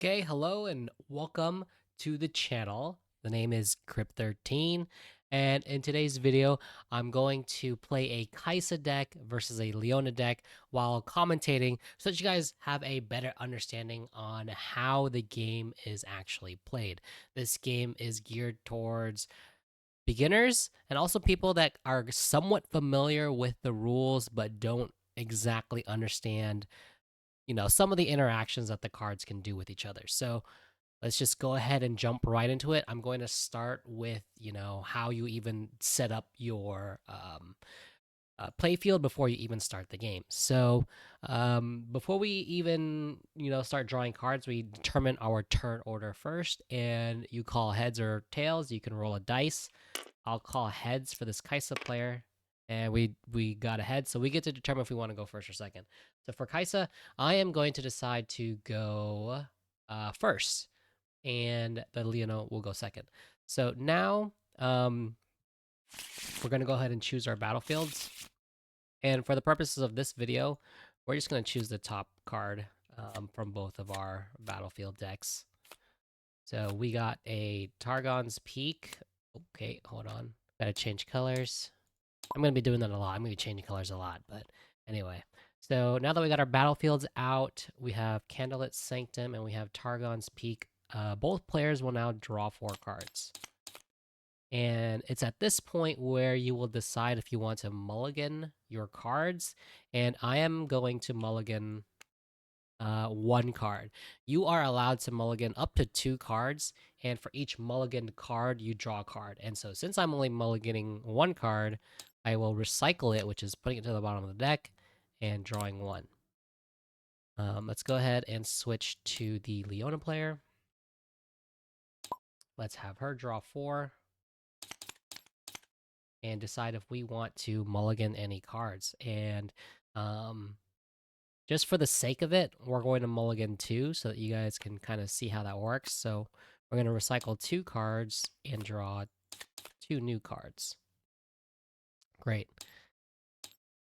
Okay, hello and welcome to the channel. The name is Crypt13, and in today's video, I'm going to play a Kai'sa deck versus a Leona deck while commentating so that you guys have a better understanding on how the game is actually played. This game is geared towards beginners and also people that are somewhat familiar with the rules but don't exactly understand some of the interactions that the cards can do with each other. So let's just go ahead and jump right into it. I'm going to start with, how you even set up your play field before you even start the game. So before we even, start drawing cards, we determine our turn order first, and you call heads or tails. You can roll a dice. I'll call heads for this Kai'sa player. And we got a head, so we get to determine if we want to go first or second. So for Kai'sa, I am going to decide to go first, and the Leona will go second. So now we're going to go ahead and choose our battlefields. And for the purposes of this video, we're just going to choose the top card from both of our battlefield decks. So we got a Targon's Peak. Okay, hold on. Gotta change colors. I'm going to be doing that a lot. I'm going to be changing colors a lot. But anyway, so now that we got our battlefields out, we have Candlelit Sanctum and we have Targon's Peak. Both players will now draw 4 cards. And it's at this point where you will decide if you want to mulligan your cards. And I am going to mulligan 1 card. You are allowed to mulligan up to 2 cards. And for each mulliganed card, you draw a card. And so since I'm only mulliganing 1 card, I will recycle it, which is putting it to the bottom of the deck and drawing 1. Let's go ahead and switch to the Leona player. Let's have her draw 4 and decide if we want to mulligan any cards. And just for the sake of it, we're going to mulligan 2 so that you guys can kind of see how that works. So we're going to recycle 2 cards and draw 2 new cards. Great.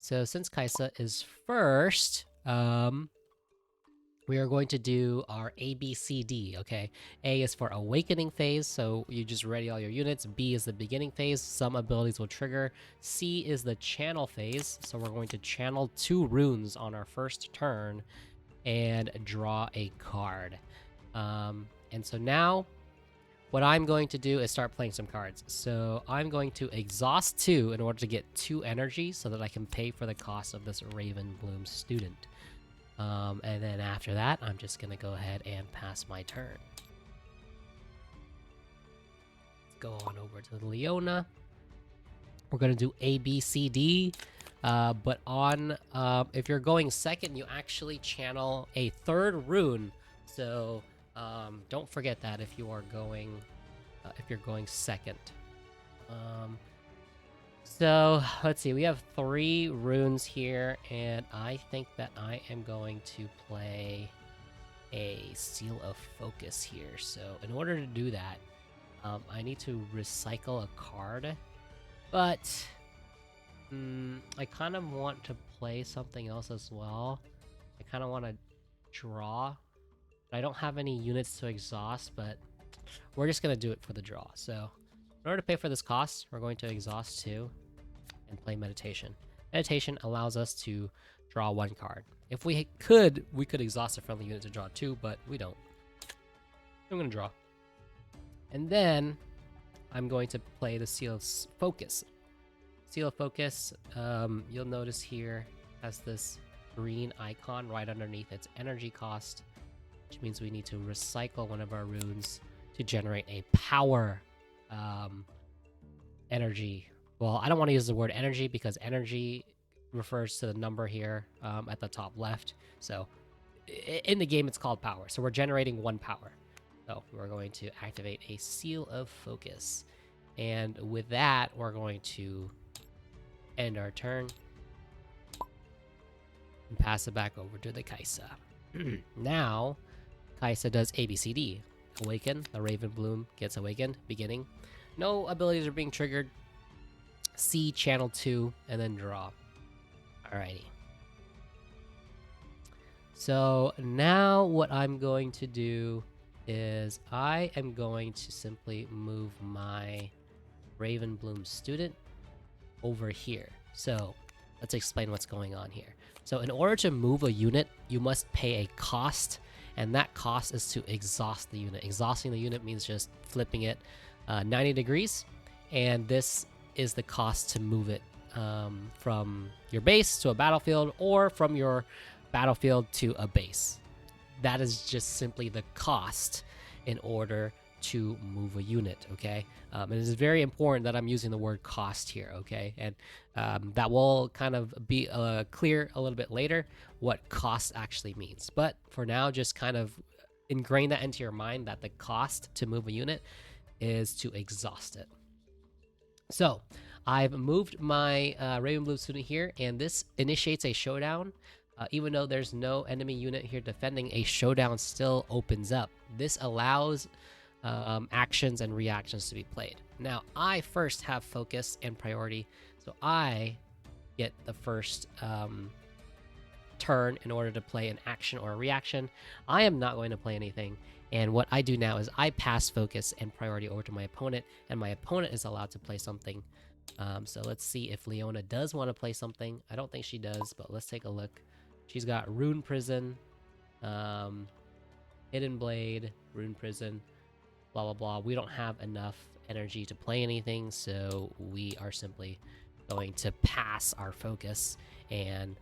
So since Kai'sa is first, we are going to do our A, B, C, D, okay? A is for awakening phase, so you just ready all your units. B is the beginning phase, some abilities will trigger. C is the channel phase, so we're going to channel 2 runes on our first turn and draw a card. And so now, what I'm going to do is start playing some cards. So I'm going to exhaust 2 in order to get 2 energy so that I can pay for the cost of this Raven Bloom student. And then after that, I'm just going to go ahead and pass my turn. Let's go on over to the Leona. We're going to do A, B, C, D. But on if you're going second, you actually channel a 3rd rune. So don't forget that if you are going second. So let's see, we have 3 runes here, and I think that I am going to play a Seal of Focus here. So in order to do that, I need to recycle a card, but I kind of want to play something else as well. I kind of want to draw. I don't have any units to exhaust, but we're just going to do it for the draw. So in order to pay for this cost, we're going to exhaust 2 and play Meditation. Meditation allows us to draw 1 card. If we could exhaust a friendly unit to draw 2, but we don't. I'm going to draw. And then I'm going to play the Seal of Focus. Seal of Focus, you'll notice here, has this green icon right underneath its energy cost, which means we need to recycle one of our runes to generate a power energy. Well, I don't want to use the word energy because energy refers to the number here at the top left. So in the game, it's called power. So we're generating 1 power. So we're going to activate a Seal of Focus. And with that, we're going to end our turn and pass it back over to the Kai'sa. Now, Kai'sa does ABCD. Awaken, the Raven Bloom gets awakened, beginning. No abilities are being triggered. C, channel 2, and then draw. Alrighty. So now what I'm going to do is I am going to simply move my Ravenbloom student over here. So let's explain what's going on here. So in order to move a unit, you must pay a cost, and that cost is to exhaust the unit. Exhausting the unit means just flipping it 90 degrees, and this is the cost to move it from your base to a battlefield or from your battlefield to a base. That is just simply the cost in order to move a unit, okay? It is very important that I'm using the word cost here, okay? And that will kind of be clear a little bit later what cost actually means. But for now, just kind of ingrain that into your mind that the cost to move a unit is to exhaust it. So I've moved my Ravenbloom student here, and this initiates a showdown. Even though there's no enemy unit here defending, a showdown still opens up. This allows actions and reactions to be played. Now, I first have focus and priority, so I get the first turn in order to play an action or a reaction. I am not going to play anything, and what I do now is I pass focus and priority over to my opponent, and my opponent is allowed to play something. So let's see if Leona does want to play something. I don't think she does, but let's take a look. She's got Rune Prison, Hidden Blade, Rune Prison, blah, blah, blah. We don't have enough energy to play anything, so we are simply going to pass our focus, and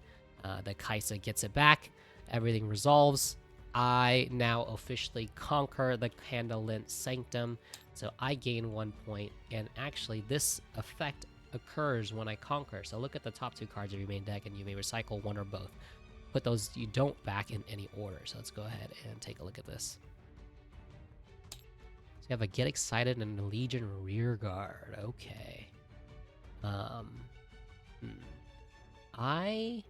the Kai'sa gets it back. Everything resolves. I now officially conquer the Candlelit Sanctum, so I gain 1 point, and actually this effect occurs when I conquer. So look at the top 2 cards of your main deck, and you may recycle one or both. Put those you don't back in any order. So let's go ahead and take a look at this. So you have a Get Excited and a Legion Rearguard. Okay. I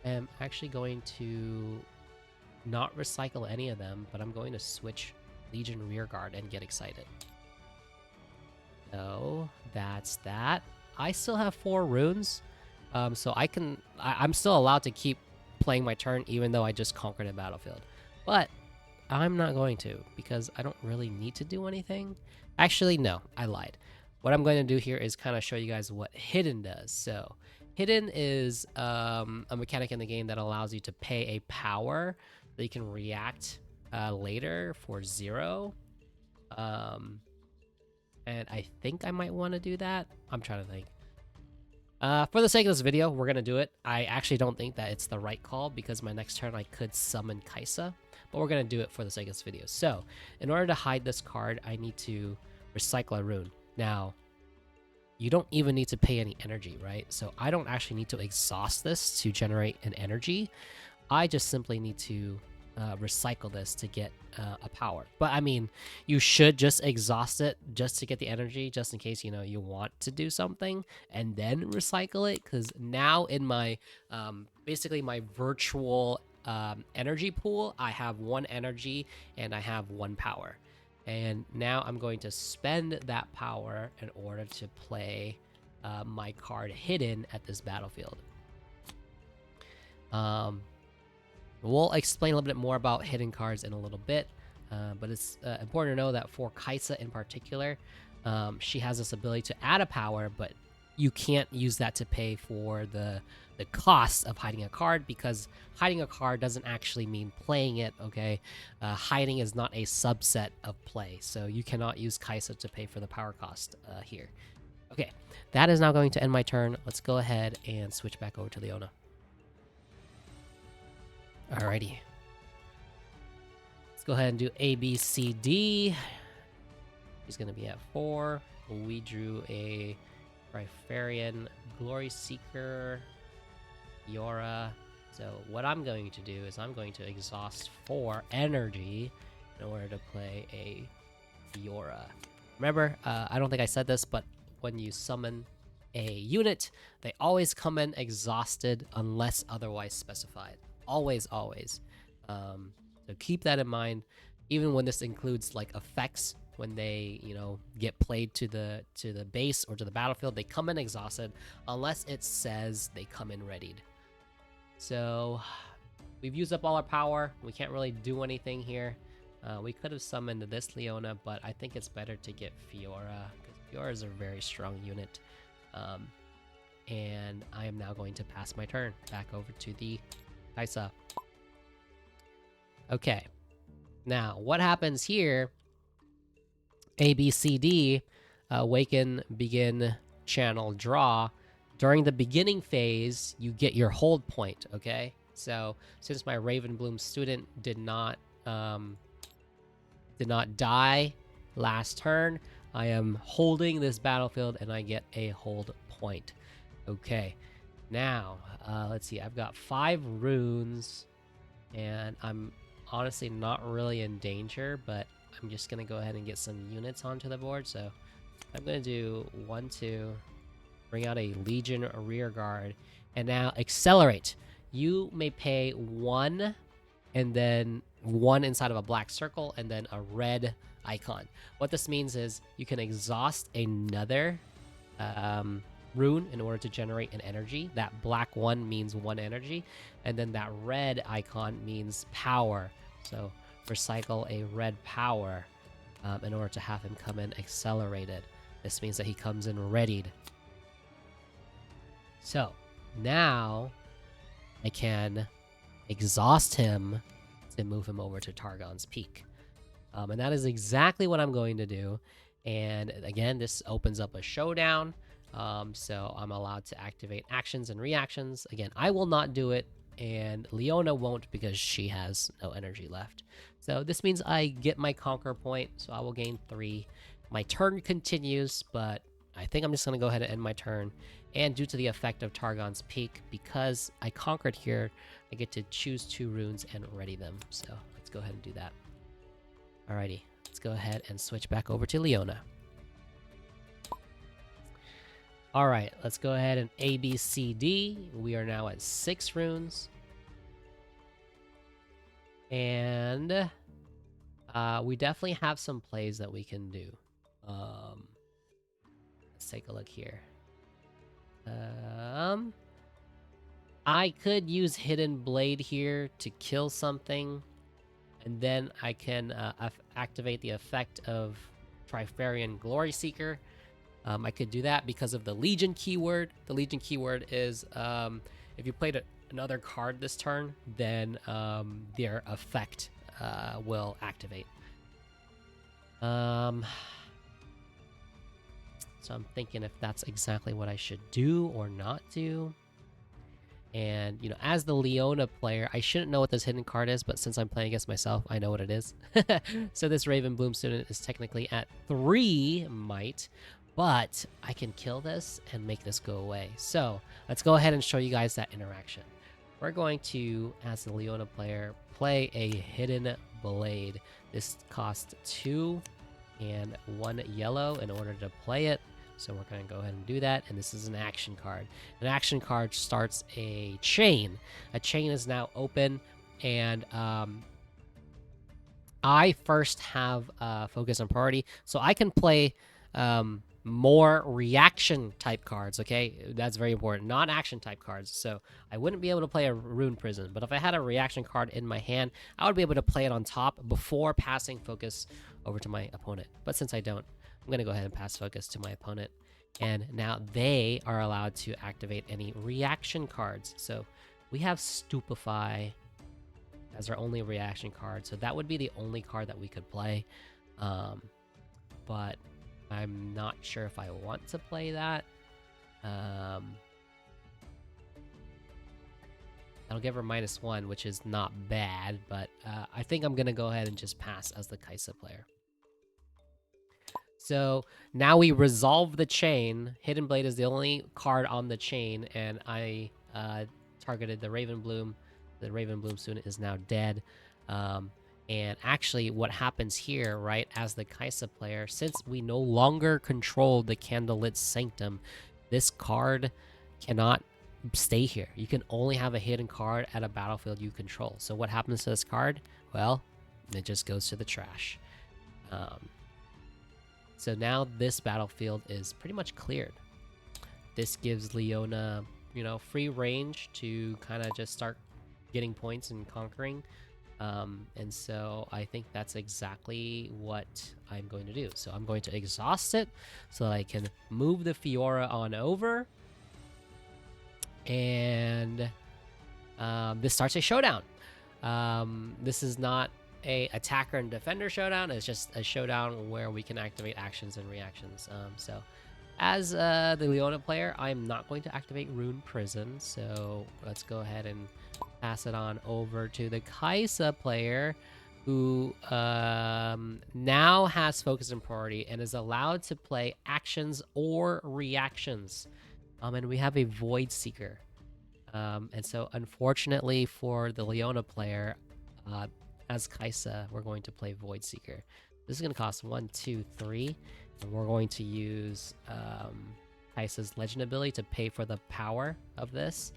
am actually going to not recycle any of them, but I'm going to switch Legion Rearguard and Get Excited. So that's that. I still have 4 runes. So I'm still allowed to keep playing my turn even though I just conquered a battlefield. But I'm not going to because I don't really need to do anything. Actually, no, I lied. What I'm going to do here is kind of show you guys what Hidden does. So Hidden is a mechanic in the game that allows you to pay a power that you can react later for 0. And I think I might want to do that. I'm trying to think. For the sake of this video, we're going to do it. I actually don't think that it's the right call because my next turn I could summon Kai'sa, but we're going to do it for the sake of this video. So, in order to hide this card, I need to recycle a rune. Now, you don't even need to pay any energy, right? So, I don't actually need to exhaust this to generate an energy. I just simply need to recycle this to get a power. But I mean, you should just exhaust it just to get the energy, just in case, you know, you want to do something and then recycle it. Because now in my basically my virtual energy pool, I have 1 energy and I have 1 power. And now I'm going to spend that power in order to play my card Hidden at this battlefield. We'll explain a little bit more about hidden cards in a little bit, but it's important to know that for Kai'sa in particular, she has this ability to add a power, but you can't use that to pay for the cost of hiding a card, because hiding a card doesn't actually mean playing it, okay? Hiding is not a subset of play, so you cannot use Kai'sa to pay for the power cost here. Okay, that is now going to end my turn. Let's go ahead and switch back over to Leona. Alrighty. Let's go ahead and do A, B, C, D. He's going to be at 4. We drew a Rifarian, Glory Seeker, Yora. So what I'm going to do is I'm going to exhaust 4 energy in order to play a Yora. Remember, I don't think I said this, but when you summon a unit, they always come in exhausted unless otherwise specified. Always. So keep that in mind, even when this includes like effects. When they, you know, get played to the base or to the battlefield, they come in exhausted unless it says they come in readied. So we've used up all our power. We can't really do anything here. We could have summoned this Leona, but I think it's better to get Fiora, because Fiora is a very strong unit. And I am now going to pass my turn back over to the Kai'Sa. Okay, now what happens here? A, B, C, D, awaken, begin, channel, draw. During the beginning phase, you get your hold point, okay? So since my Ravenbloom student did not die last turn, I am holding this battlefield and I get a hold point. Okay, now let's see. I've got 5 runes, and I'm honestly not really in danger, but I'm just gonna go ahead and get some units onto the board. So I'm gonna do 1, 2, bring out a Legion rear guard, and now accelerate. You may pay 1, and then 1 inside of a black circle, and then a red icon. What this means is you can exhaust another rune in order to generate an energy. That black 1 means 1 energy, and then that red icon means power. So recycle a red power in order to have him come in accelerated. This means that he comes in readied. So now I can exhaust him to move him over to Targon's Peak. And that is exactly what I'm going to do. And again, this opens up a showdown. So I'm allowed to activate actions and reactions. Again, I will not do it, and Leona won't because she has no energy left. So this means I get my conquer point, so I will gain 3. My turn continues, but I think I'm just going to go ahead and end my turn. And due to the effect of Targon's Peak, because I conquered here, I get to choose 2 runes and ready them. So let's go ahead and do that. Alrighty, let's go ahead and switch back over to Leona. Alright, let's go ahead and A, B, C, D. We are now at 6 runes. And we definitely have some plays that we can do. Let's take a look here. I could use Hidden Blade here to kill something, and then I can activate the effect of Trifarian Glory Seeker. I could do that because of the Legion keyword. The Legion keyword is if you played another card this turn, then their effect will activate. So I'm thinking if that's exactly what I should do or not do. And, you know, as the Leona player, I shouldn't know what this hidden card is, but since I'm playing against myself, I know what it is. So this Ravenbloom student is technically at 3 might, but I can kill this and make this go away. So let's go ahead and show you guys that interaction. We're going to, as the Leona player, play a Hidden Blade. This costs 2 and 1 yellow in order to play it. So we're going to go ahead and do that, and this is an action card. An action card starts a chain. A chain is now open, and I first have focus and priority, so I can play more reaction type cards, okay? That's very important. Not action type cards. So I wouldn't be able to play a Rune Prison, but if I had a reaction card in my hand, I would be able to play it on top before passing focus over to my opponent. But since I don't, I'm going to go ahead and pass focus to my opponent. And now they are allowed to activate any reaction cards. So we have Stupefy as our only reaction card. So that would be the only card that we could play. But I'm not sure if I want to play that. That'll give her -1, which is not bad. But I think I'm going to go ahead and just pass as the Kai'Sa player. So now we resolve the chain. Hidden Blade is the only card on the chain, and I targeted the Ravenbloom. The Ravenbloom student is now dead. And actually what happens here, right, as the Kai'Sa player, since we no longer control the Candlelit Sanctum, this card cannot stay here. You can only have a hidden card at a battlefield you control. So what happens to this card? Well, it just goes to the trash. So now this battlefield is pretty much cleared. This gives Leona free range to kind of just start getting points and conquering. And so I think that's exactly what I'm going to do. So I'm going to exhaust it so that I can move the Fiora on over. And this starts a showdown. This is not a attacker and defender showdown. It's just a showdown where we can activate actions and reactions. So as the Leona player, I'm not going to activate Rune Prison. So let's go ahead and pass it on over to the Kai'sa player, who now has focus and priority and is allowed to play actions or reactions. And we have a Void Seeker. And so unfortunately for the Leona player, as Kai'sa, we're going to play Void Seeker. This is going to cost 1, 2, 3, and we're going to use Kai'sa's Legend ability to pay for the power of this.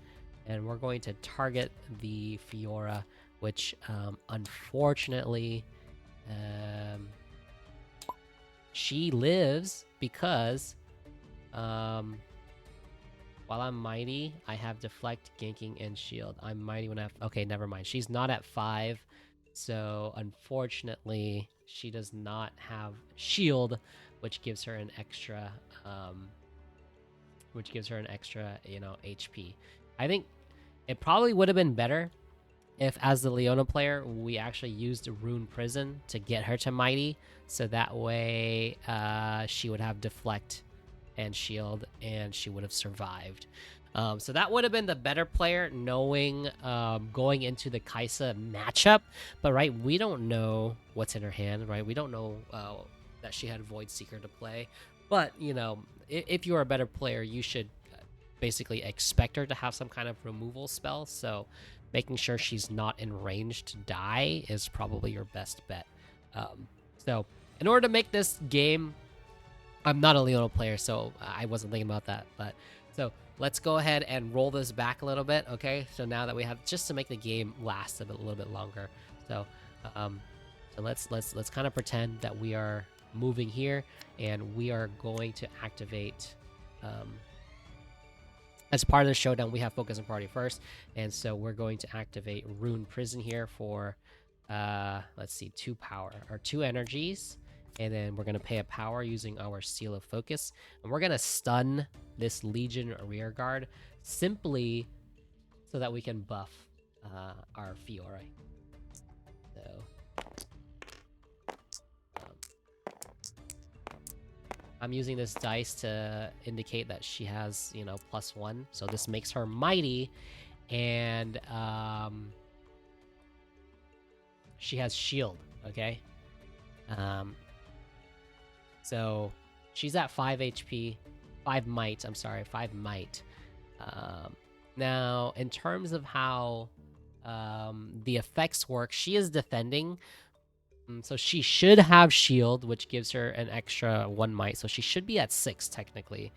And we're going to target the Fiora, which unfortunately she lives because while I'm mighty, I have deflect, ganking, and shield. I'm mighty when I have... Okay, never mind. She's not at 5, so unfortunately, she does not have shield, which gives her an extra, HP. I think it probably would have been better if, as the Leona player, we actually used Rune Prison to get her to mighty, so that way she would have deflect and shield, and she would have survived. So that would have been the better player, knowing going into the Kai'sa matchup. But right, we don't know what's in her hand, right? We don't know that she had Void Seeker to play. But if you're a better player, you should basically expect her to have some kind of removal spell. So making sure she's not in range to die is probably your best bet. So in order to make this game, I'm not a Leona player, so I wasn't thinking about that. But so let's go ahead and roll this back a little bit, okay? So now that we have, just to make the game last a little bit longer. So let's kind of pretend that we are moving here, and we are going to activate. As part of the showdown, we have focus and priority first, and so we're going to activate Rune Prison here for let's see, 2 power or 2 energies. And then we're going to pay a power using our Seal of Focus. And we're going to stun this Legion Rearguard simply so that we can buff our Fiora. So I'm using this dice to indicate that she has, +1. So this makes her mighty. And she has shield, okay? So she's at 5 HP, 5 might, I'm sorry, 5 might. Now, in terms of how the effects work, she is defending. So she should have shield, which gives her an extra 1 might. So she should be at 6, technically.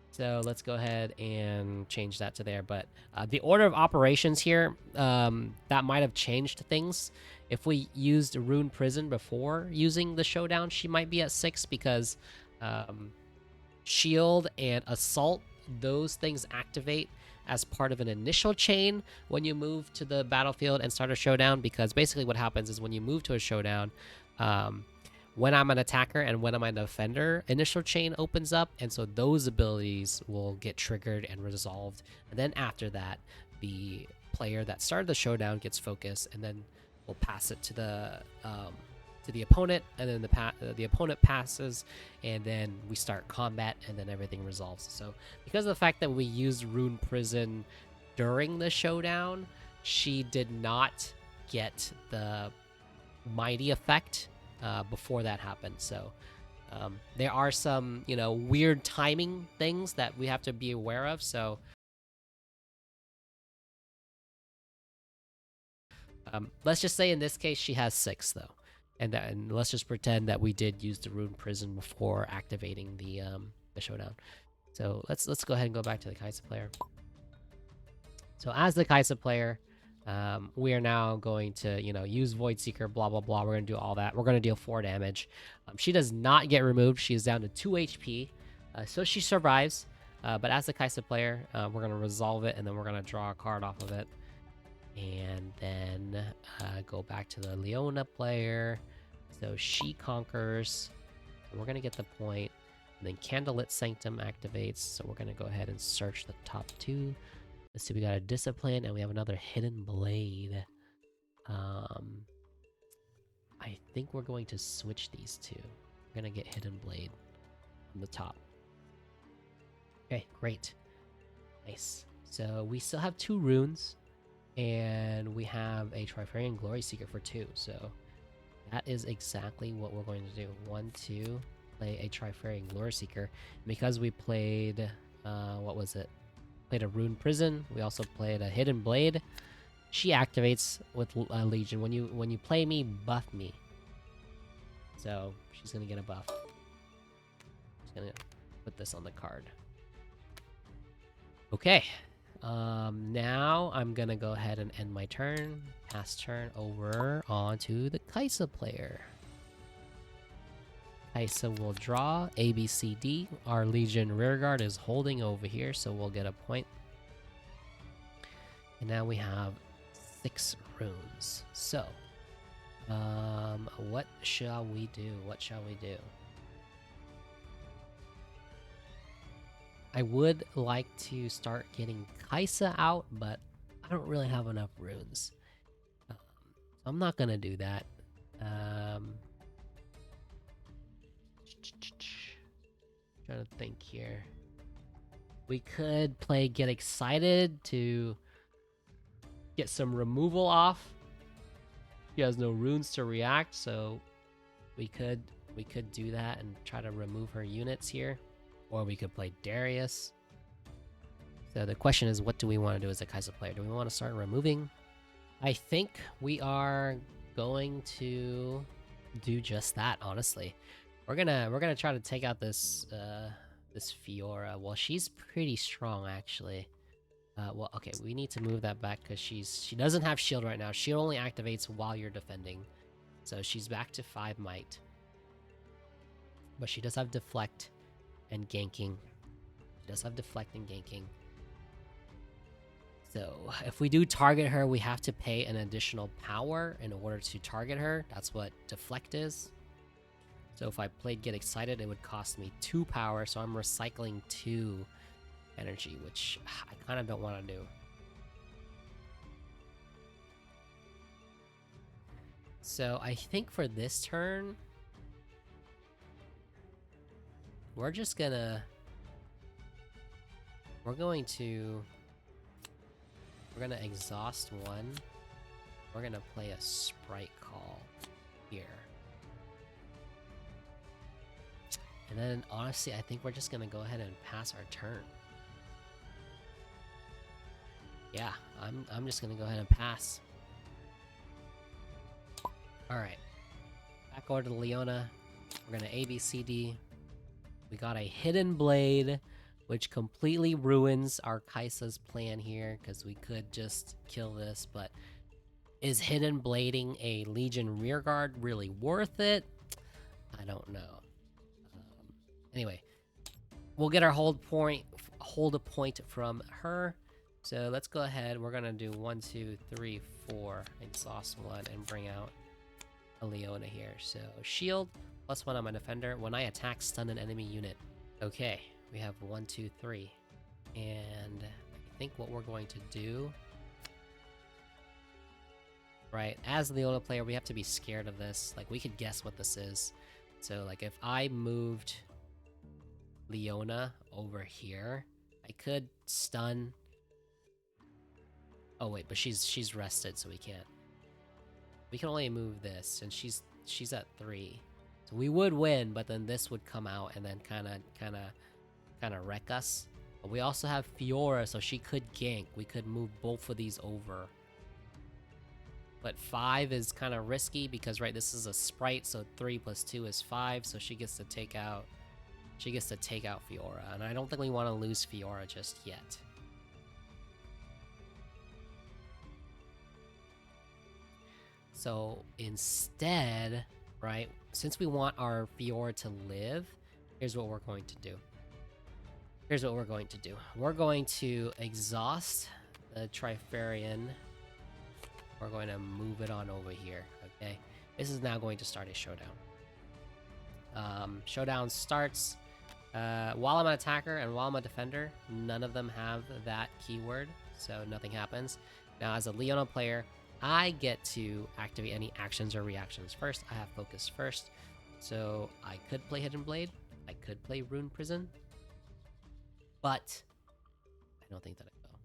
So let's go ahead and change that to there. But the order of operations here, that might have changed things. If we used Rune Prison before using the showdown, she might be at 6 because shield and assault, those things activate as part of an initial chain when you move to the battlefield and start a showdown. Because basically what happens is when you move to a showdown, when I'm an attacker and when I'm a defender, initial chain opens up, and so those abilities will get triggered and resolved. And then after that, the player that started the showdown gets focus, and then we'll pass it to the opponent, and then the opponent passes, and then we start combat, and then everything resolves. So because of the fact that we used Rune Prison during the showdown, she did not get the mighty effect before that happened. So there are some weird timing things that we have to be aware of. So let's just say in this case she has 6 though, and let's just pretend that we did use the Rune Prison before activating the showdown. So let's go ahead and go back to the Kai'sa player. So as the Kai'sa player, we are now going to, use Void Seeker, blah, blah, blah. We're going to do all that. We're going to deal 4 damage. She does not get removed. She is down to 2 HP. So she survives, but as a Kai'Sa player, we're gonna resolve it, and then we're gonna draw a card off of it, and then go back to the Leona player. So she conquers, and we're gonna get the point. And then Candlelit Sanctum activates, so we're gonna go ahead and search the top two. Let's see, we got a Discipline, and we have another Hidden Blade. I think we're going to switch these two. We're gonna get Hidden Blade on the top. Okay, great. Nice. So we still have 2 runes, and we have a Trifarian Glory Seeker for 2. So that is exactly what we're going to do. 1, 2, play a Trifarian Glory Seeker. Because we played, what was it? Played a Rune Prison. We also played a Hidden Blade. She activates with Legion. When you play me, buff me. So she's gonna get a buff. Just gonna put this on the card. Okay. Now I'm gonna go ahead and end my turn. Pass turn over onto the Kai'Sa player. Kai'Sa will draw A, B, C, D. Our Legion Rearguard is holding over here, so we'll get a point. And now we have 6 runes. So, what shall we do? What shall we do? I would like to start getting Kai'Sa out, but I don't really have enough runes. So I'm not gonna do that. Trying to think here. We could play Get Excited to get some removal off. He has no runes to react, so we could do that and try to remove her units here. Or we could play Darius. So the question is, what do we want to do as a Kai'Sa player? Do we want to start removing? I think we are going to do just that, honestly. We're gonna try to take out this this Fiora. Well, she's pretty strong, actually. Well, okay, we need to move that back because she doesn't have shield right now. She only activates while you're defending. So she's back to 5 might. But she does have deflect and ganking. She does have deflect and ganking. So if we do target her, we have to pay an additional power in order to target her. That's what deflect is. So if I played Get Excited, it would cost me 2 power, so I'm recycling 2 energy, which I kind of don't want to do. So I think for this turn, we're gonna exhaust 1. We're gonna play a Sprite Call here. And then honestly, I think we're just gonna go ahead and pass our turn. Yeah, I'm just gonna go ahead and pass. Alright. Back over to Leona. We're gonna ABCD. We got a Hidden Blade, which completely ruins our Kai'Sa's plan here, because we could just kill this, but is Hidden Blading a Legion Rearguard really worth it? I don't know. Anyway, we'll get our hold a point from her. So let's go ahead. We're gonna do 1, 2, 3, 4, exhaust 1, and bring out a Leona here. So shield, +1 on my defender. When I attack, stun an enemy unit. Okay, we have 1, 2, 3. And I think what we're going to do... Right, as the Leona player, we have to be scared of this. Like, we could guess what this is. So, like, if I moved Leona over here, I could stun... Oh wait, but she's rested, so we can't. We can only move this, and she's at 3. So we would win, but then this would come out and then kind of wreck us. But we also have Fiora, so she could gank. We could move both of these over. But 5 is kind of risky because, right, this is a sprite, so 3 + 2 is 5, so she gets to take out Fiora, and I don't think we want to lose Fiora just yet. So instead, right, since we want our Fiora to live, here's what we're going to do. Here's what we're going to do. We're going to exhaust the Trifarian. We're going to move it on over here, okay? This is now going to start a showdown. Showdown starts while I'm an attacker and while I'm a defender. None of them have that keyword, so nothing happens. Now, as a Leona player, I get to activate any actions or reactions first. I have focus first, so I could play Hidden Blade. I could play Rune Prison, but I don't think that I will.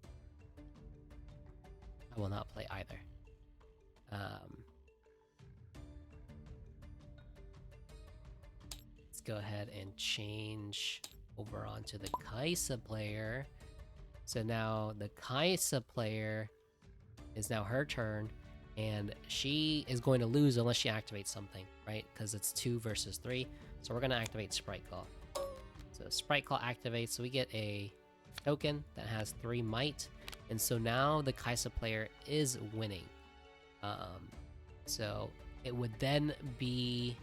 I will not play either. Let's go ahead and change over onto the Kai'Sa player. So now the Kai'Sa player is now her turn, and she is going to lose unless she activates something, right? Because it's 2 versus 3. So we're going to activate Sprite Call. So Sprite Call activates, so we get a token that has 3 might. And so now the Kai'Sa player is winning. So it would then be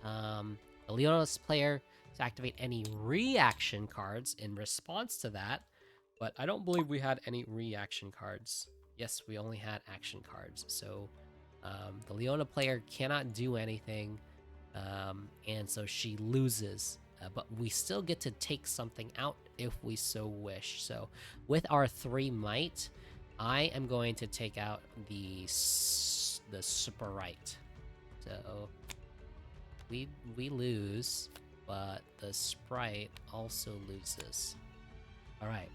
the Leona's player to activate any reaction cards in response to that. But I don't believe we had any reaction cards. Yes, we only had action cards. So the Leona player cannot do anything. And so she loses. But we still get to take something out if we so wish. So with our 3 might, I am going to take out the Sprite. So we lose, but the Sprite also loses. All right.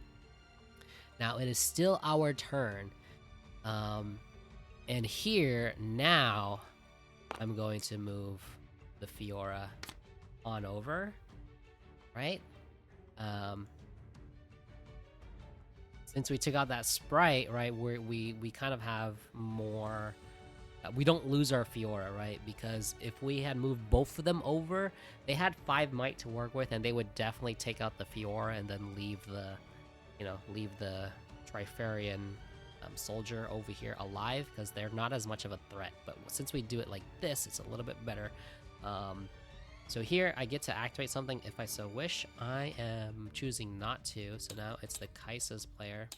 Now it is still our turn. And here now I'm going to move the Fiora on over, right? Since we took out that Sprite, right, we kind of have more. We don't lose our Fiora, right? Because if we had moved both of them over, they had 5 might to work with, and they would definitely take out the Fiora and then leave the Trifarian soldier over here alive, because they're not as much of a threat. But since we do it like this, it's a little bit better. So here I get to activate something if I so wish. I am choosing not to, so now it's the Kai'Sa's player.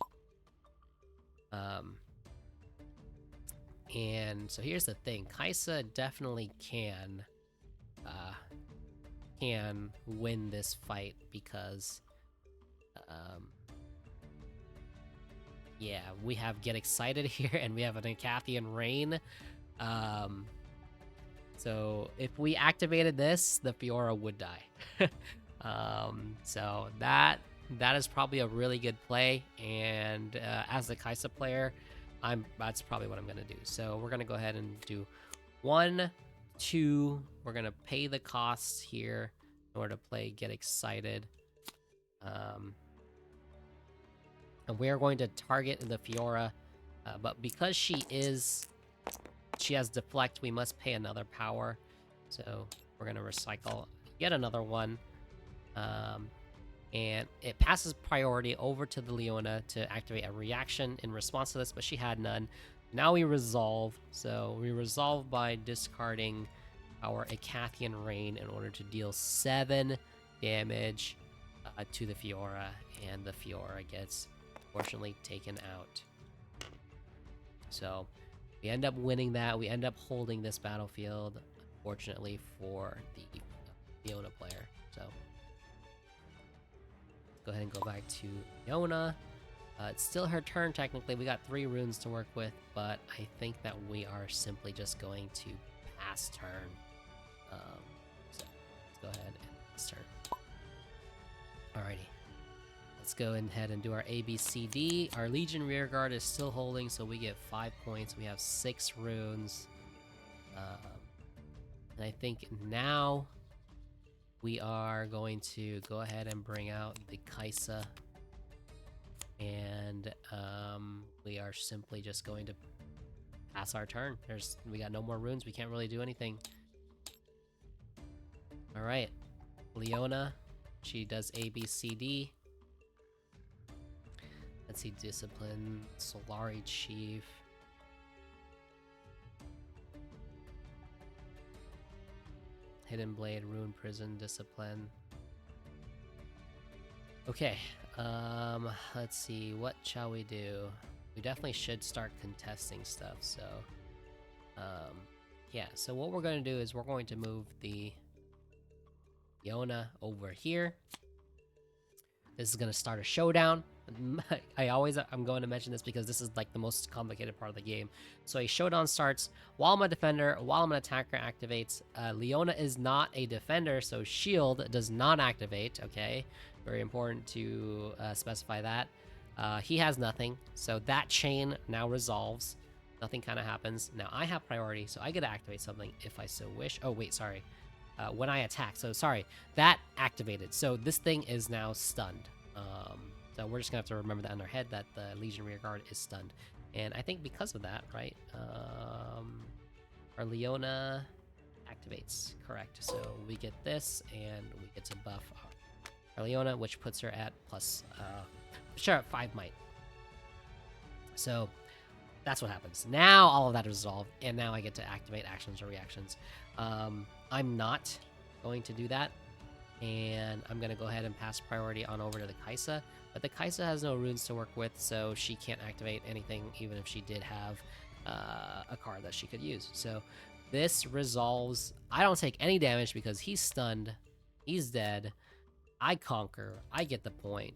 And so here's the thing, Kai'Sa definitely can win this fight because yeah, we have Get Excited here and we have an Acathian Rain. So if we activated this, the Fiora would die. So that is probably a really good play, and as the Kai'Sa player, that's probably what I'm gonna do. So we're gonna go ahead and do 1, 2. We're gonna pay the costs here in order to play Get Excited. And we are going to target the Fiora, but because she has Deflect, we must pay another power. So we're gonna recycle yet another one. And it passes priority over to the Leona to activate a reaction in response to this, but she had none. Now we resolve. So we resolve by discarding our Acathian Rain in order to deal 7 damage to the Fiora, and the Fiora gets fortunately taken out. So we end up winning that. We end up holding this battlefield, unfortunately, for the Leona player. So go ahead and go back to Leona. It's still her turn, technically. We got 3 runes to work with, but I think that we are simply just going to pass turn. So let's go ahead and pass turn. Alrighty. Let's go ahead and do our ABCD. Our Legion Rearguard is still holding, so we get 5 points. We have 6 runes. And I think now we are going to go ahead and bring out the Kai'Sa. And we are simply just going to pass our turn. We got no more runes. We can't really do anything. Alright. Leona. She does ABCD. Let's see, Discipline, Solari Chief. Hidden Blade, Rune Prison, Discipline. Okay, let's see, what shall we do? We definitely should start contesting stuff, so, yeah, so what we're going to do is we're going to move the Leona over here. This is going to start a showdown. I'm going to mention this because this is like the most complicated part of the game. So a showdown starts while I'm a defender, while I'm an attacker activates. Leona is not a defender, so shield does not activate, okay? Very important to specify that. He has nothing, so that chain now resolves. Nothing kind of happens. Now I have priority, so I get to activate something if I so wish. Oh, wait, sorry. When I attack. So sorry, that activated. So this thing is now stunned. So we're just gonna have to remember that in our head that the Legion Rearguard is stunned. And I think because of that, right, our Leona activates, correct. So we get this, and we get to buff our Leona, which puts her at plus, sure, 5 might. So that's what happens. Now all of that is resolved, and now I get to activate actions or reactions. I'm not going to do that, and I'm going to go ahead and pass priority on over to the Kai'Sa, but the Kai'Sa has no runes to work with, so she can't activate anything, even if she did have a card that she could use. So this resolves. I don't take any damage because he's stunned, he's dead, I conquer, I get the point,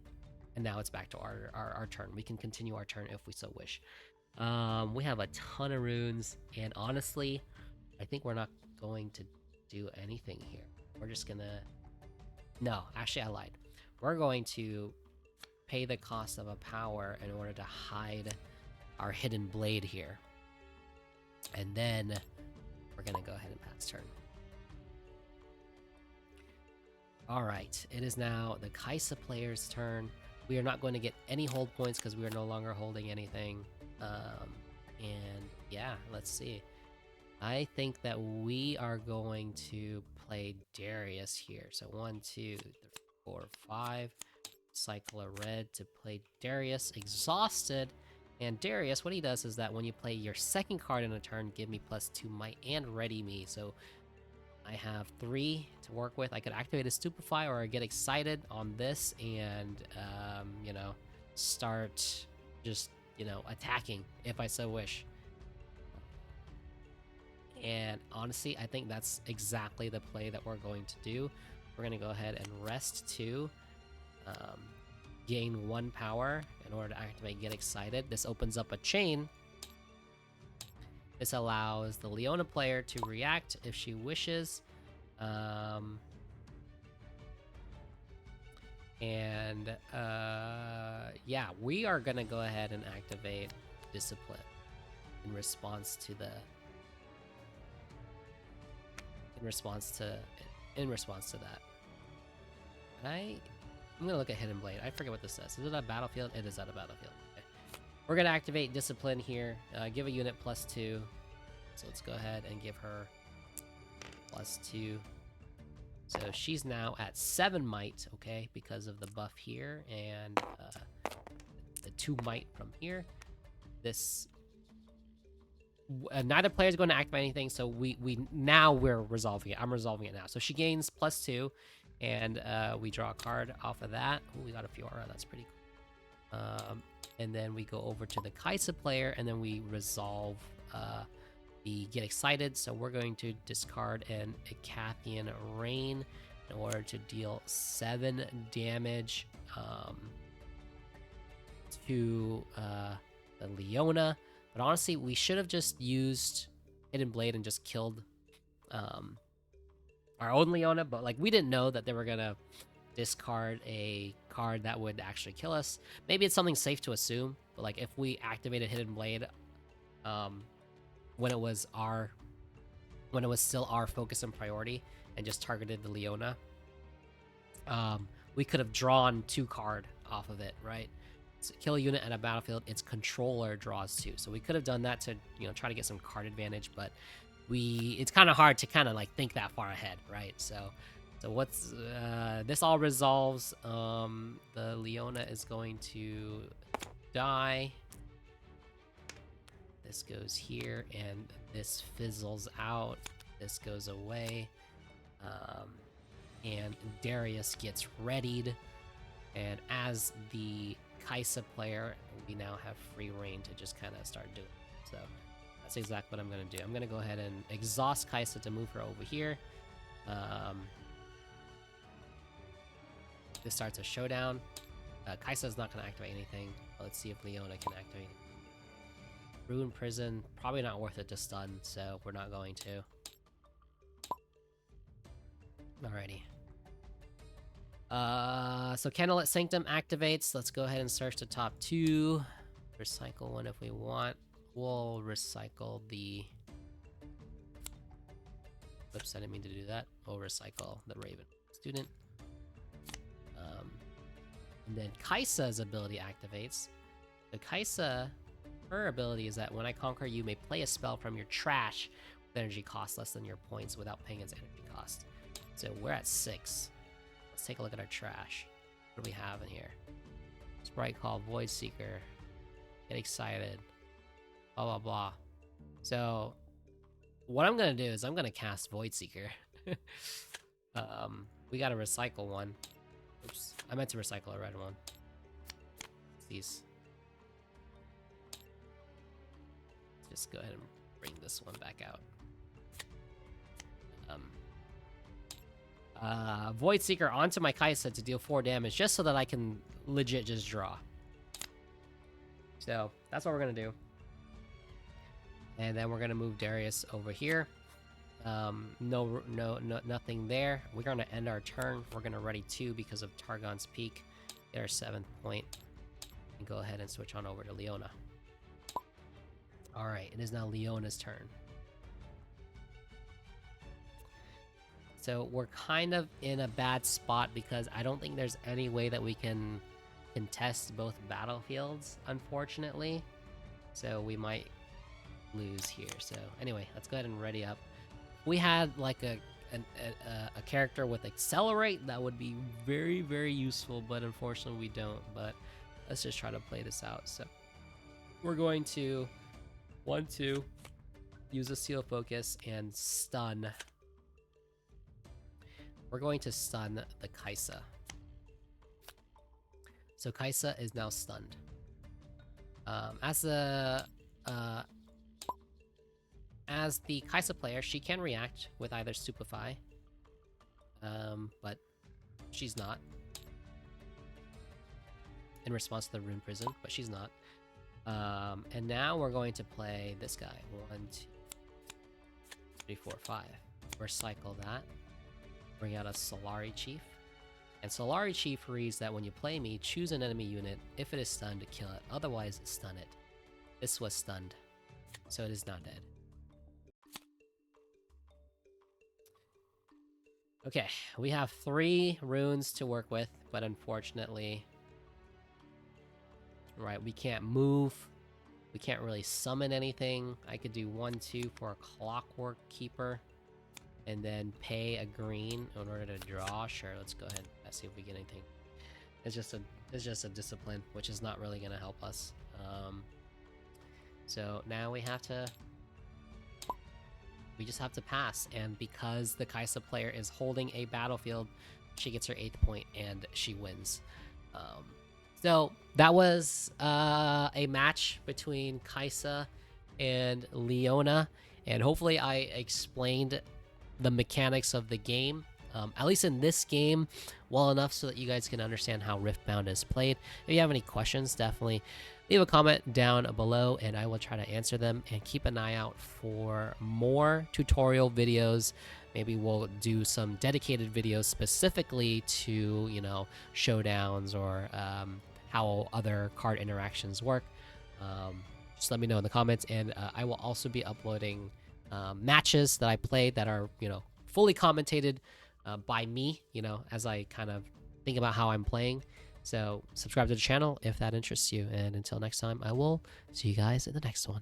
and now it's back to our turn. We can continue our turn if we so wish. We have a ton of runes, and honestly, I think we're not going to do anything here. We're just gonna... No, actually I lied. We're going to pay the cost of a power in order to hide our hidden blade here. And then we're gonna go ahead and pass turn. Alright, it is now the Kai'Sa player's turn. We are not going to get any hold points because we are no longer holding anything. And yeah, let's see. I think that we are going to play Darius here. So 1, 2, 3, 4, 5. Cycle a red to play Darius. Exhausted. And Darius, what he does is that when you play your second card in a turn, give me +2 might and ready me. So I have 3 to work with. I could activate a Stupefy or get excited on this and, you know, start just, you know, attacking if I so wish. And honestly, I think that's exactly the play that we're going to do. We're going to go ahead and rest 2, gain 1 power in order to activate Get Excited. This opens up a chain. This allows the Leona player to react if she wishes. Yeah, we are going to go ahead and activate Discipline in response to the... In response to that. I'm gonna look at Hidden Blade. I forget what this says. Is it a battlefield? It is at a battlefield. Okay. We're gonna activate Discipline here. Give a unit +2. So let's go ahead and give her +2. So she's now at 7 might, okay, because of the buff here and the 2 might from here. This... neither player is going to activate anything, so we're resolving it. I'm resolving it now. So she gains +2, and we draw a card off of that. Ooh, we got a Fiora. That's pretty cool. And then we go over to the Kai'Sa player, and then we resolve the Get Excited. So we're going to discard an Icathian Rain in order to deal 7 damage to the Leona. But honestly, we should have just used Hidden Blade and just killed our own Leona. But like, we didn't know that they were gonna discard a card that would actually kill us. Maybe it's something safe to assume. But like, if we activated Hidden Blade when it was still our focus and priority and just targeted the Leona, we could have drawn 2 card off of it, right? So kill a unit at a battlefield, its controller draws 2. So we could have done that to, you know, try to get some card advantage, but it's kind of hard to kind of like think that far ahead, right? So what's this all resolves. The Leona is going to die. This goes here, and this fizzles out. This goes away, and Darius gets readied. And as the Kai'Sa player, we now have free reign to just kind of start doing it. So that's exactly what I'm going to do. I'm going to go ahead and exhaust Kai'Sa to move her over here. This starts a showdown. Kai'Sa is not going to activate anything. Let's see if Leona can activate. Ruin Prison, probably not worth it to stun, so we're not going to. Alrighty. So Candlelit Sanctum activates. Let's go ahead and search the top 2. Recycle one if we want. We'll recycle the... Oops, I didn't mean to do that. We'll recycle the Raven Student. And then Kai'Sa's ability activates. The Kai'Sa, her ability is that when I conquer you, may play a spell from your trash with energy cost less than your points without paying its energy cost. So we're at 6. Let's take a look at our trash. What do we have in here? Sprite Call, Void Seeker, Get Excited, blah blah blah. So what I'm gonna do is I'm gonna cast Void Seeker. We gotta recycle one. Oops, I meant to recycle a red one. It's these. Let's just go ahead and bring this one back out. Void Seeker onto my Kai'Sa to deal 4 damage, just so that I can legit just draw. So that's what we're gonna do. And then we're gonna move Darius over here. Nothing there. We're gonna end our turn. We're gonna ready 2 because of Targon's Peak. Get our 7th point. And go ahead and switch on over to Leona. Alright, it is now Leona's turn. So we're kind of in a bad spot because I don't think there's any way that we can contest both battlefields, unfortunately. So we might lose here. So anyway, let's go ahead and ready up. We had like a character with Accelerate, that would be very, very useful, but unfortunately we don't. But let's just try to play this out. So we're going to 1-2, use a Seal Focus and stun. We're going to stun the Kai'Sa. So Kai'Sa is now stunned. As the Kai'Sa player, she can react with either Stupefy, but she's not. In response to the Rune Prison, but she's not. And now we're going to play this guy. 1, 2, 3, 4, 5. Recycle that. Bring out a Solari Chief. And Solari Chief reads that when you play me, choose an enemy unit. If it is stunned, to kill it. Otherwise, stun it. This was stunned, so it is now dead. Okay, we have 3 runes to work with, but unfortunately... Right, we can't move. We can't really summon anything. I could do 1-2 for a Clockwork Keeper. And then pay a green in order to draw. Sure, let's go ahead and see if we get anything. It's just a discipline, which is not really gonna help us. So now we just have to pass. And because the Kai'Sa player is holding a battlefield, she gets her 8th point and she wins. So that was a match between Kai'Sa and Leona, and hopefully I explained the mechanics of the game, at least in this game, well enough so that you guys can understand how Riftbound is played. If you have any questions, definitely leave a comment down below and I will try to answer them. And keep an eye out for more tutorial videos. Maybe we'll do some dedicated videos specifically to, you know, showdowns or how other card interactions work. Just let me know in the comments, and I will also be uploading matches that I played that are, you know, fully commentated by me, you know, as I kind of think about how I'm playing. So subscribe to the channel if that interests you, and until next time, I will see you guys in the next one.